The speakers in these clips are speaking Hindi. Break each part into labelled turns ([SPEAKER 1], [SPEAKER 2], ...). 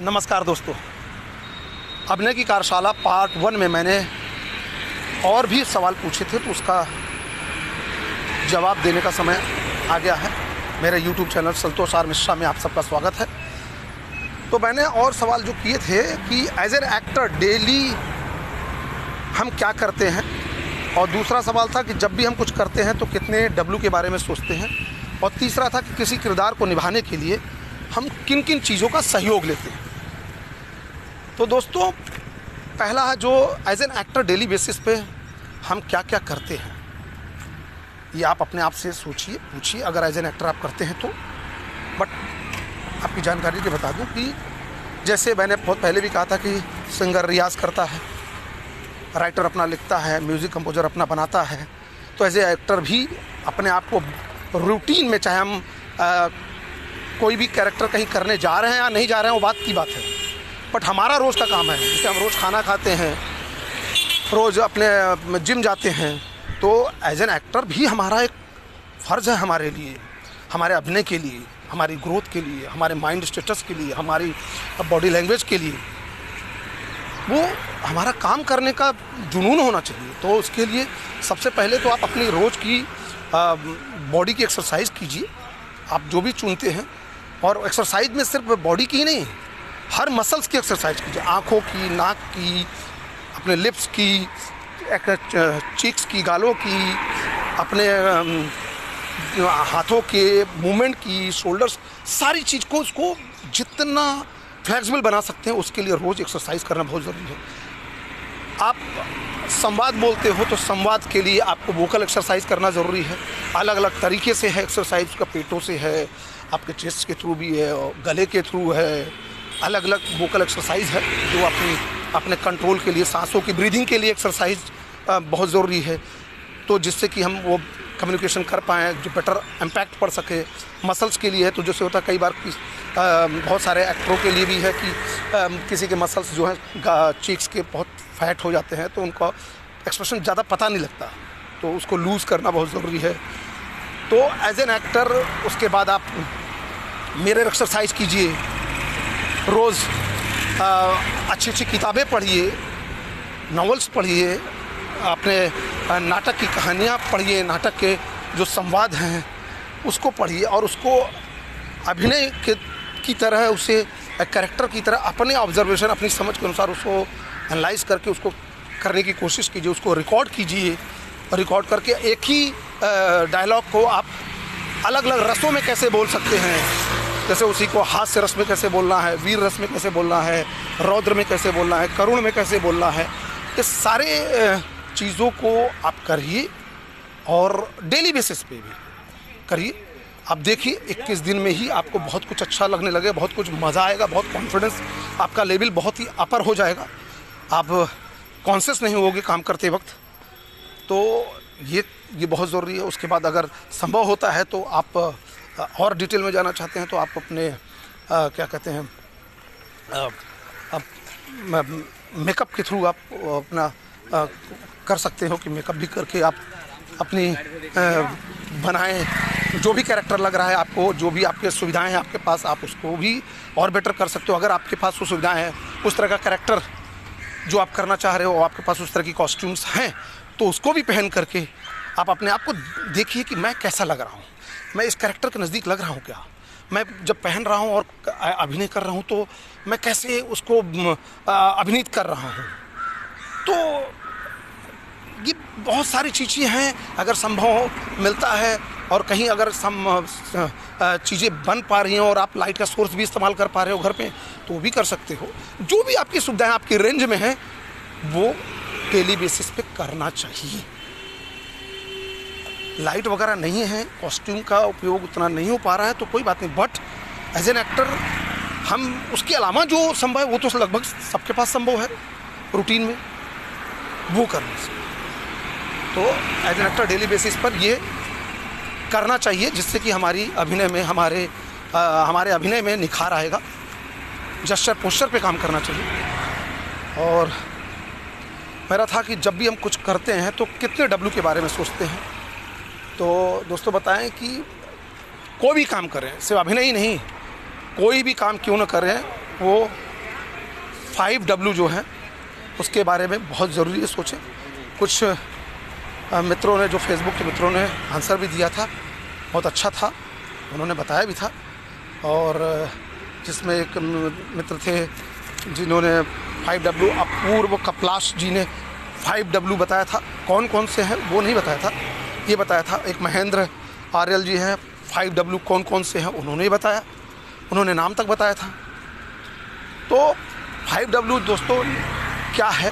[SPEAKER 1] नमस्कार दोस्तों, अभिनय की कार्यशाला पार्ट 1 में मैंने और भी सवाल पूछे थे तो उसका जवाब देने का समय आ गया है। मेरे YouTube channel Santosh R Mishra में आप सबका स्वागत है। तो मैंने और सवाल जो किए थे कि एज एन एक्टर डेली हम क्या करते हैं, और दूसरा सवाल था कि जब भी हम कुछ करते हैं तो कितने W के बारे में सोचते हैं, और तीसरा था कि किसी किरदार को निभाने के लिए हम किन किन चीज़ों का सहयोग लेते हैं। तो दोस्तों, पहला है जो as an actor daily basis पे हम क्या क्या करते हैं, ये आप अपने आप से सोचिए, पूछिए अगर एज एन एक्टर आप करते हैं तो। बट आपकी जानकारी के बता दूं कि जैसे मैंने बहुत पहले भी कहा था कि सिंगर रियाज़ करता है, राइटर अपना लिखता है, म्यूज़िक कंपोजर अपना बनाता है, तो एज ए एक्टर भी अपने आप को रूटीन में, चाहे हम कोई भी कैरेक्टर कहीं करने जा रहे हैं या नहीं जा रहे हैं वो बात की बात है, बट हमारा रोज़ का काम है। जैसे हम रोज़ खाना खाते हैं, रोज़ अपने जिम जाते हैं, तो एज एन एक्टर भी हमारा एक फ़र्ज़ है हमारे लिए, हमारे अभिनय के लिए, हमारी ग्रोथ के लिए, हमारे माइंड स्टेटस के लिए, हमारी बॉडी लैंग्वेज के लिए, वो हमारा काम करने का जुनून होना चाहिए। तो उसके लिए सबसे पहले तो आप अपनी रोज़ की बॉडी की एक्सरसाइज कीजिए, आप जो भी चुनते हैं। और एक्सरसाइज में सिर्फ बॉडी की ही नहीं, हर मसल्स की एक्सरसाइज कीजिए, आँखों की, नाक की, अपने लिप्स की, चीक्स की, गालों की, अपने हाथों के मूवमेंट की, शोल्डर्स, सारी चीज़ को उसको जितना फ्लेक्सिबल बना सकते हैं उसके लिए रोज़ एक्सरसाइज करना बहुत ज़रूरी है। आप संवाद बोलते हो तो संवाद के लिए आपको वोकल एक्सरसाइज करना ज़रूरी है। अलग अलग तरीके से है एक्सरसाइज, उसका पेटों से है, आपके चेस्ट के थ्रू भी है, और गले के थ्रू है। अलग अलग वोकल एक्सरसाइज है जो अपने कंट्रोल के लिए, सांसों की ब्रीदिंग के लिए एक्सरसाइज बहुत ज़रूरी है, तो जिससे कि हम वो कम्युनिकेशन कर पाएँ, जो बेटर इम्पैक्ट पड़ सके। मसल्स के लिए है तो जैसे होता है कई बार बहुत सारे एक्टरों के लिए भी है कि किसी के मसल्स जो हैं चीक्स के बहुत फैट हो जाते हैं तो उनको एक्सप्रेशन ज़्यादा पता नहीं लगता, तो उसको लूज़ करना बहुत ज़रूरी है। तो एज एन एक्टर उसके बाद आप मिरर एक्सरसाइज कीजिए, रोज़ अच्छी अच्छी किताबें पढ़िए, नॉवेल्स पढ़िए, अपने नाटक की कहानियाँ पढ़िए, नाटक के जो संवाद हैं उसको पढ़िए, और उसको अभिनय की तरह, उसे कैरेक्टर की तरह अपने ऑब्जर्वेशन, अपनी समझ के अनुसार उसको एनालाइज करके उसको करने की कोशिश कीजिए, उसको रिकॉर्ड कीजिए, और रिकॉर्ड करके एक ही डायलॉग को आप अलग अलग रसों में कैसे बोल सकते हैं, जैसे उसी को हास्य रस में कैसे बोलना है, वीर रस में कैसे बोलना है, रौद्र में कैसे बोलना है, करुण में कैसे बोलना है, ये सारे चीज़ों को आप करिए, और डेली बेसिस पे भी करिए। आप देखिए 21 दिन में ही आपको बहुत कुछ अच्छा लगने लगे, बहुत कुछ मज़ा आएगा, बहुत कॉन्फिडेंस, आपका लेवल बहुत ही अपर हो जाएगा, आप कॉन्शियस नहीं होगे काम करते वक्त। तो ये बहुत ज़रूरी है। उसके बाद अगर संभव होता है तो आप और डिटेल में जाना चाहते हैं तो आप अपने क्या कहते हैं, मेकअप के थ्रू आप अपना कर सकते हो कि मेकअप भी करके आप अपनी बनाएं, जो भी कैरेक्टर लग रहा है आपको, जो भी आपके सुविधाएं हैं आपके पास, आप उसको भी और बेटर कर सकते हो। अगर आपके पास वो सुविधाएं हैं, उस तरह का कैरेक्टर जो आप करना चाह रहे हो, आपके पास उस तरह की कॉस्ट्यूम्स हैं, तो उसको भी पहन करके आप अपने आप को देखिए कि मैं कैसा लग रहा हूँ, मैं इस कैरेक्टर के नज़दीक लग रहा हूँ क्या, मैं जब पहन रहा हूँ और अभिनय कर रहा हूँ तो मैं कैसे उसको अभिनीत कर रहा हूँ। तो ये बहुत सारी चीज़ें हैं, अगर संभव मिलता है और कहीं अगर चीज़ें बन पा रही हैं और आप लाइट का सोर्स भी इस्तेमाल कर पा रहे हो घर पे, तो वो भी कर सकते हो। जो भी आपकी सुविधाएं आपकी रेंज में हैं वो डेली बेसिस पे करना चाहिए। लाइट वगैरह नहीं है, कॉस्ट्यूम का उपयोग उतना नहीं हो पा रहा है तो कोई बात नहीं, बट एज एन एक्टर हम उसके अलावा जो संभव है वो तो लगभग सबके पास संभव है रूटीन में, वो करना चाहिए। तो as an actor daily basis पर ये करना चाहिए, जिससे कि हमारी अभिनय में हमारे अभिनय में निखार आएगा। जेस्चर पोस्चर पे काम करना चाहिए। और मेरा था कि जब भी हम कुछ करते हैं तो कितने W के बारे में सोचते हैं। तो दोस्तों बताएं कि कोई भी काम करें, सिर्फ अभिनय ही नहीं, कोई भी काम क्यों न करें, वो 5W जो है उसके बारे में बहुत ज़रूरी है सोचें। कुछ मित्रों ने, जो फेसबुक के मित्रों ने आंसर भी दिया था, बहुत अच्छा था, उन्होंने बताया भी था। और जिसमें एक मित्र थे जिन्होंने 5W, अपूर्व कपलाश जी ने 5W बताया था। कौन कौन से हैं वो नहीं बताया था, ये बताया था। एक महेंद्र आर्यल जी हैं, 5W कौन कौन से हैं उन्होंने ही बताया, उन्होंने नाम तक बताया था। तो 5W दोस्तों क्या है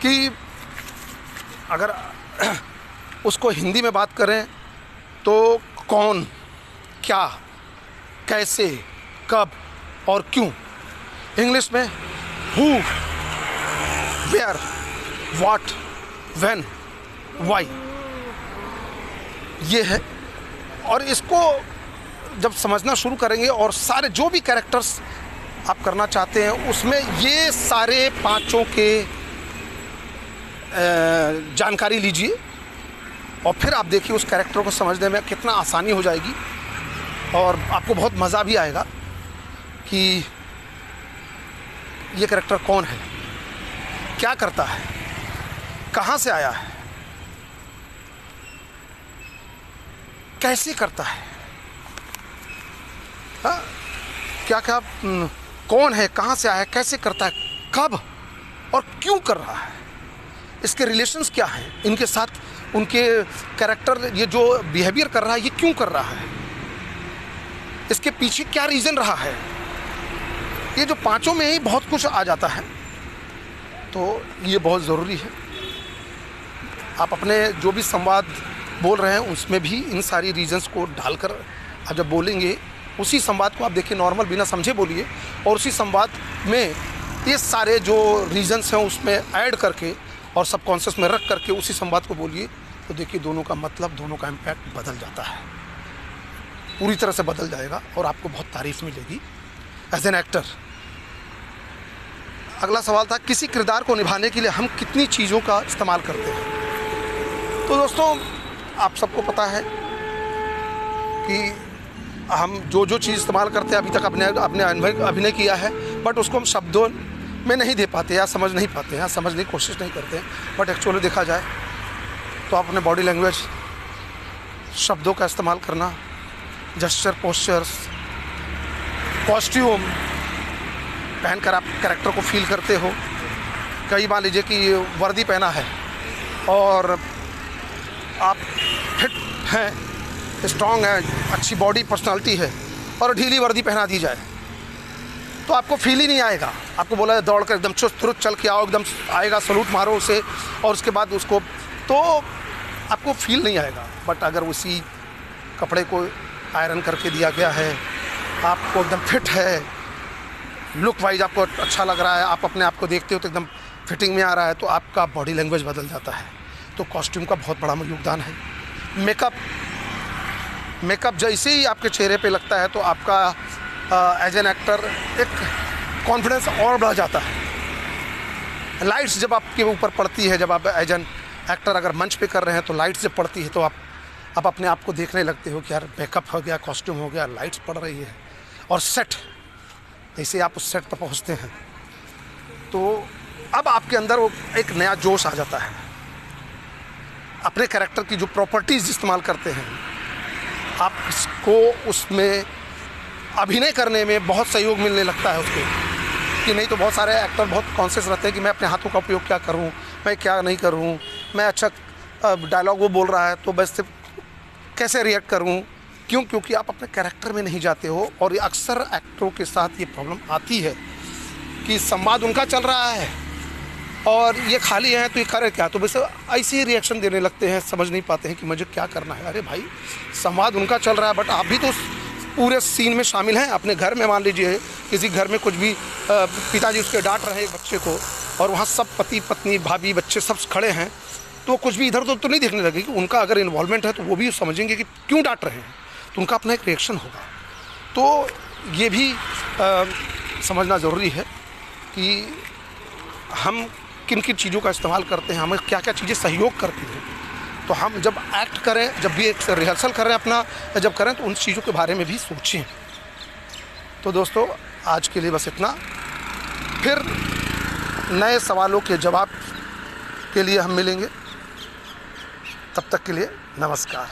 [SPEAKER 1] कि अगर उसको हिंदी में बात करें तो कौन, क्या, कैसे, कब और क्यों। इंग्लिश में who, where, what, when, why, ये है। और इसको जब समझना शुरू करेंगे और सारे जो भी कैरेक्टर्स आप करना चाहते हैं उसमें ये सारे पांचों के जानकारी लीजिए और फिर आप देखिए उस कैरेक्टर को समझने में कितना आसानी हो जाएगी और आपको बहुत मज़ा भी आएगा कि ये कैरेक्टर कौन है, क्या करता है, कहाँ से आया है, कैसे करता है, हाँ, क्या क्या, कौन है, कहाँ से आया है, कैसे करता है, कब और क्यों कर रहा है, इसके रिलेशंस क्या हैं इनके साथ, उनके कैरेक्टर, ये जो बिहेवियर कर रहा है ये क्यों कर रहा है, इसके पीछे क्या रीज़न रहा है। ये जो पांचों में ही बहुत कुछ आ जाता है, तो ये बहुत ज़रूरी है। आप अपने जो भी संवाद बोल रहे हैं उसमें भी इन सारी रीजंस को डालकर आप जब बोलेंगे, उसी संवाद को आप देखिए नॉर्मल बिना समझे बोलिए और उसी संवाद में ये सारे जो रीजंस हैं उसमें ऐड करके और सबकॉन्शियस में रख करके उसी संवाद को बोलिए, तो देखिए दोनों का मतलब, दोनों का इम्पैक्ट बदल जाता है, पूरी तरह से बदल जाएगा और आपको बहुत तारीफ़ मिलेगी एज एन एक्टर। अगला सवाल था, किसी किरदार को निभाने के लिए हम कितनी चीज़ों का इस्तेमाल करते हैं। तो दोस्तों आप सबको पता है कि हम जो जो चीज़ इस्तेमाल करते हैं, अभी तक अपने अभिनय किया है, बट उसको हम शब्दों में नहीं दे पाते या समझ नहीं पाते हैं, समझने की कोशिश नहीं करते हैं। बट एक्चुअली देखा जाए तो आप अपने बॉडी लैंग्वेज, शब्दों का इस्तेमाल करना, जेस्चर, पोस्चर्स, कॉस्ट्यूम पहनकर आप कैरेक्टर को फील करते हो। कई मान लीजिए कि वर्दी पहना है और आप फिट हैं, स्ट्रॉन्ग हैं, अच्छी बॉडी, पर्सनालिटी है और ढीली वर्दी पहना दी जाए तो आपको फील ही नहीं आएगा। आपको बोला है दौड़ कर एकदम चुस्त तुरुस्त चल के आओ, एकदम आएगा, सलूट मारो उसे और उसके बाद उसको, तो आपको फील नहीं आएगा। बट अगर उसी कपड़े को आयरन करके दिया गया है, आपको एकदम फिट है, लुक वाइज आपको अच्छा लग रहा है, आप अपने आप को देखते हो तो एकदम फिटिंग में आ रहा है, तो आपका बॉडी लैंग्वेज बदल जाता है। तो कॉस्ट्यूम का बहुत बड़ा योगदान है। मेकअप जैसे ही आपके चेहरे पे लगता है तो आपका एज एन एक्टर एक कॉन्फिडेंस और बढ़ जाता है। लाइट्स जब आपके ऊपर पड़ती है, जब आप एज एन एक्टर अगर मंच पे कर रहे हैं तो लाइट्स जब पड़ती है तो आप अपने आप को देखने लगते हो कि यार मेकअप हो गया, कॉस्ट्यूम हो गया, लाइट्स पड़ रही है। और सेट, जैसे आप उस सेट पर पहुंचते हैं तो अब आपके अंदर वो एक नया जोश आ जाता है। अपने कैरेक्टर की जो प्रॉपर्टीज़ इस्तेमाल करते हैं, आपको उसमें अभिनय करने में बहुत सहयोग मिलने लगता है उसके, कि नहीं तो बहुत सारे एक्टर बहुत कॉन्शियस रहते हैं कि मैं अपने हाथों का उपयोग क्या करूं, मैं क्या नहीं करूं, मैं अच्छा डायलॉग वो बोल रहा है तो बस कैसे रिएक्ट करूं, क्यों? क्योंकि आप अपने कैरेक्टर में नहीं जाते हो। और ये अक्सर एक्टरों के साथ ये प्रॉब्लम आती है कि संवाद उनका चल रहा है और ये खाली है तो ये करे क्या, तो बस ऐसे ही रिएक्शन देने लगते हैं, समझ नहीं पाते हैं कि मुझे क्या करना है। अरे भाई, संवाद उनका चल रहा है बट आप भी तो पूरे सीन में शामिल हैं। अपने घर में मान लीजिए किसी घर में कुछ भी पिताजी उसके डांट रहे एक बच्चे को और वहाँ सब पति पत्नी भाभी बच्चे सब खड़े हैं, तो कुछ भी इधर उधर तो नहीं देखने लगे कि उनका अगर इन्वॉल्वमेंट है तो वो भी समझेंगे कि क्यों डांट रहे हैं, तो उनका अपना एक रिएक्शन होगा। तो ये भी समझना ज़रूरी है कि हम किन किन चीज़ों का इस्तेमाल करते हैं, हमें क्या क्या चीज़ें सहयोग करती हैं। तो हम जब एक्ट करें, जब भी एक रिहर्सल करें अपना, जब करें तो उन चीज़ों के बारे में भी सोचें। तो दोस्तों आज के लिए बस इतना। फिर नए सवालों के जवाब के लिए हम मिलेंगे। तब तक के लिए नमस्कार।